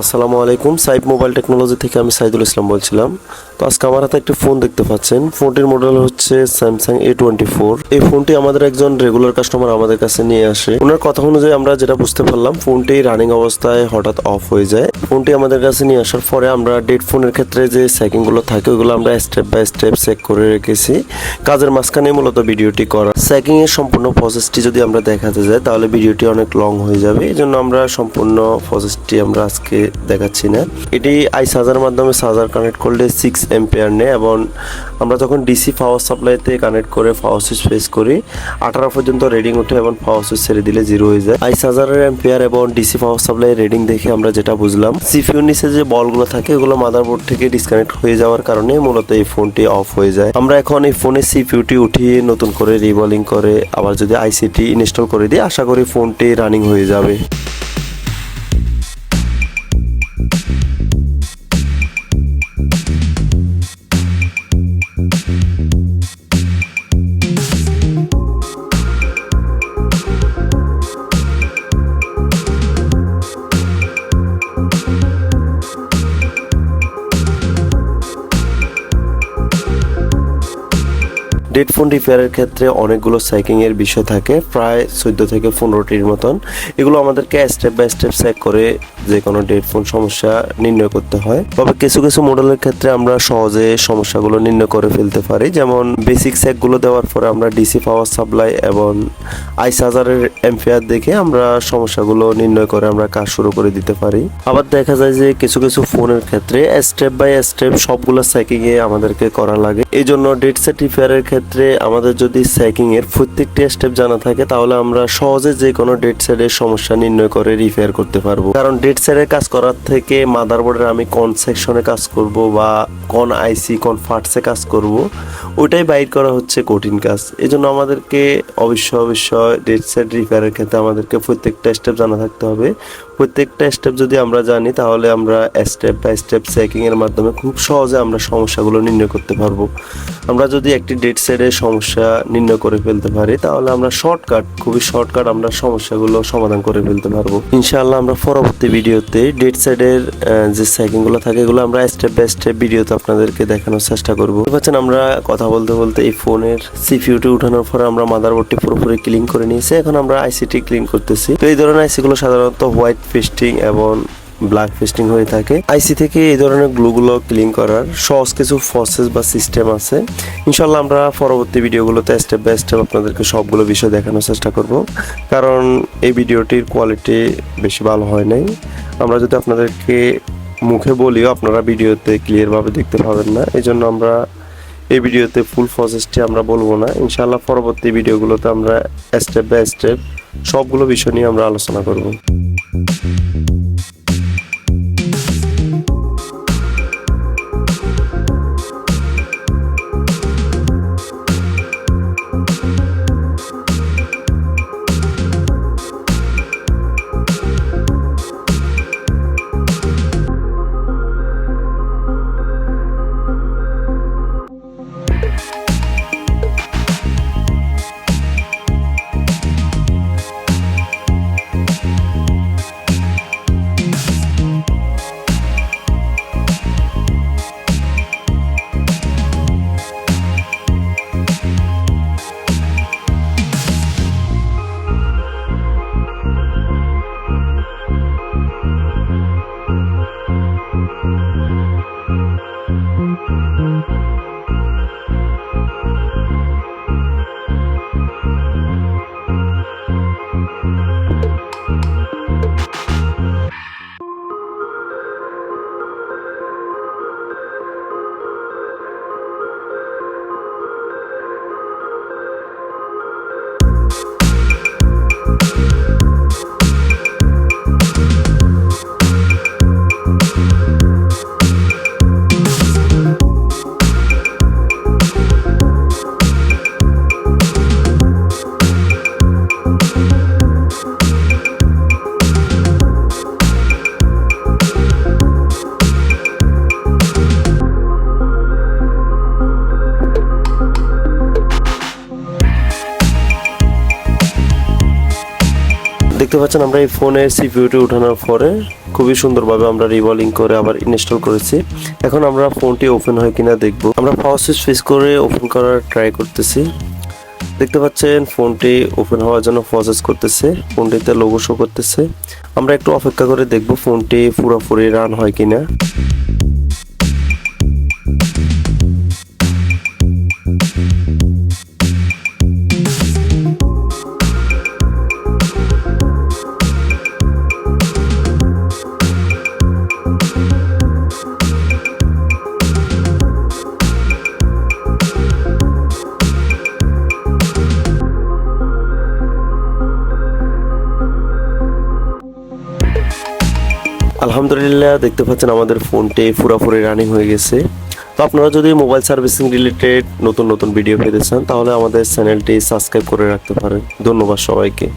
আসসালামু আলাইকুম। সাইব mobile technology থেকে আমি সাইদুল ইসলাম বলছিলাম। তো আজকে আমার হাতে একটি ফোন দেখতে পাচ্ছেন। ফোনটির মডেল হচ্ছে স্যামসাং A24। এই ফোনটি আমাদের একজন রেগুলার কাস্টমার আমাদের কাছে নিয়ে আসে। ওনার কথা অনুযায়ী আমরা যেটা বুঝতে পারলাম, ফোনটি রানিং অবস্থায় হঠাৎ অফ হয়ে যায়। ফোনটি আমাদের কাছে নিয়ে আসার পরে আমরা ডেড ফোনের ক্ষেত্রে যে সেটিংগুলো থাকে ওগুলো আমরা স্টেপ বাই স্টেপ চেক করে রেখেছি। কাজের মাঝখানে মূলত ভিডিওটি করা। চেকিং এর সম্পূর্ণ প্রসেসটি যদি আমরা দেখাতে যাই তাহলে ভিডিওটি অনেক লং হয়ে যাবে। এই জন্য আমরা সম্পূর্ণ প্রসেসটি আমরা আজকে দেখাচ্ছি না। এটি চার্জার মাধ্যমে চার্জার কানেক্ট করলে 6 এম্পিয়ার নেয় এবং আমরা যখন ডিসি পাওয়ার সাপ্লাইতে কানেক্ট করে পাওয়ার সুইচ প্রেস করি 18 পর্যন্ত রিডিং ওঠে এবং পাওয়ার সুইচ ছেড়ে দিলে 0 হয়ে যায়। চার্জারের এম্পিয়ার এবং ডিসি পাওয়ার সাপ্লাই রিডিং দেখে আমরা যেটা বুঝলাম, সিপিইউর নিচে যে বলগুলো থাকে ওগুলো মাদারবোর্ড থেকে ডিসকানেক্ট হয়ে যাওয়ার কারণে মূলত এই ফোনটি অফ হয়ে যায়। আমরা এখন এই ফোনের সিপিইউটি উঠিয়ে নতুন করে রিবলিং করে আবার যদি আইসিটি ইনস্টল করে দিই, আশা করি ফোনটি রানিং হয়ে যাবে। ডেড ফোন রিপেয়ারের ক্ষেত্রে অনেকগুলো চেকিং এর বিষয় থাকে, প্রায় 14 থেকে 15টির মতন। এগুলো আমাদেরকে স্টেপ বাই স্টেপ চেক করে যে কোনো ডেড ফোন সমস্যা নির্ণয় করতে হয়। তবে কিছু কিছু মডেলের ক্ষেত্রে আমরা সহজে সমস্যাগুলো নির্ণয় করে ফেলতে পারি। যেমন বেসিক চেকগুলো দেওয়ার পরে আমরা ডিসি পাওয়ার সাপ্লাই এবং চার্জারের এম্পিয়ার দেখে আমরা সমস্যাগুলো নির্ণয় করে আমরা কাজ শুরু করে দিতে পারি। আবার দেখা যায় যে কিছু কিছু ফোনের ক্ষেত্রে স্টেপ বাই স্টেপ সবগুলো চেকিং এ আমাদেরকে করা লাগে। এই জন্য ডেড সেট রিপেয়ারের ক্ষেত্রে আমাদের যদি চেকিং এর প্রত্যেকটি স্টেপ জানা থাকে তাহলে আমরা সহজে যে কোনো ডেড সেটের সমস্যা নির্ণয় করে রিপেয়ার করতে পারবো। কারণ ডেড সেটের কাজ করার থেকে মাদারবোর্ডের আমি কোন সেকশনে কাজ করব বা কোন আইসি কোন পার্টসে কাজ করব ওইটাই বাইর করা হচ্ছে কঠিন কাজ। এই জন্য আমাদেরকে অবশ্যই ডেড সেট রিপেয়ারের ক্ষেত্রে আমাদেরকে প্রত্যেকটা স্টেপ জানা থাকতে হবে। প্রত্যেকটা স্টেপ যদি আমরা জানি তাহলে আমরা স্টেপ বাই স্টেপ চেকিং এর মাধ্যমে খুব সহজে আমরা সমস্যাগুলো নির্ণয় করতে পারবো। আমরা যদি একটি ডেড সেটের সমস্যা নির্ণয় করে ফেলতে পারি তাহলে আমরা খুবই শর্টকাট আমরা সমস্যাগুলো সমাধান করে ফেলতে পারবো। ইনশাআল্লাহ আমরা পরবর্তী ভিডিওতে ডেড সেটের যে চেকিংগুলো থাকে এগুলো আমরা স্টেপ বাই স্টেপ ভিডিওতে আপনাদেরকে দেখানোর চেষ্টা করবো। পাচ্ছেন আমরা কথা বলতে বলতে এই ফোনের সিপিইউটি উঠানোর পরে আমরা মাদারবোর্ডটি পুরোপুরি ক্লিন করে নিয়েছি। এখন আমরা আইসিটি ক্লিন করতেছি। তো এই ধরনের আইসিগুলো সাধারণত হোয়াইট পেস্টিং এবং ব্ল্যাক পেস্টিং হয়ে থাকে। আইসি থেকে এই ধরনের গ্লুগুলো ক্লিন করার সহজ কিছু প্রসেস বা সিস্টেম আছে। ইনশাল্লাহ আমরা পরবর্তী ভিডিওগুলোতে স্টেপ বাই স্টেপ আপনাদেরকে সবগুলো বিষয় দেখানোর চেষ্টা করব। কারণ এই ভিডিওটির কোয়ালিটি বেশি ভালো হয় নাই। আমরা যদি আপনাদেরকে মুখে বলিও আপনারা ভিডিওতে ক্লিয়ারভাবে দেখতে পাবেন না। এই জন্য আমরা এই ভিডিওতে ফুল প্রসেসটি আমরা বলবো না। ইনশাল্লাহ পরবর্তী ভিডিওগুলোতে আমরা স্টেপ বাই স্টেপ সবগুলো বিষয় নিয়ে আমরা আলোচনা করব। দেখতে পাচ্ছেন আমরা এই ফোনের সিপিইউটি উঠানোর পরে খুবই সুন্দরভাবে আমরা রিভলিং করে আবার ইনস্টল করেছি। এখন আমরা ফোনটি ওপেন হয় কিনা দেখব। আমরা পাওয়ার সুইচ ফেস করে ওপেন করার ট্রাই করতেছি। দেখতে পাচ্ছেন ফোনটি ওপেন হওয়ার জন্য প্রসেস করতেছে, ফোনটিতে লোগো শো করতেছে। আমরা একটু অপেক্ষা করে দেখব ফোনটি পুরোপুরি রান হয় কিনা। আলহামদুলিল্লাহ, দেখতে পাচ্ছেন আমাদের ফোনটি পুরোপুরি রানিং হয়ে গেছে। তো আপনারা যদি মোবাইল সার্ভিসিং রিলেটেড নতুন নতুন ভিডিও পেতে চান তাহলে আমাদের চ্যানেলটি সাবস্ক্রাইব করে রাখতে পারেন। ধন্যবাদ সবাইকে।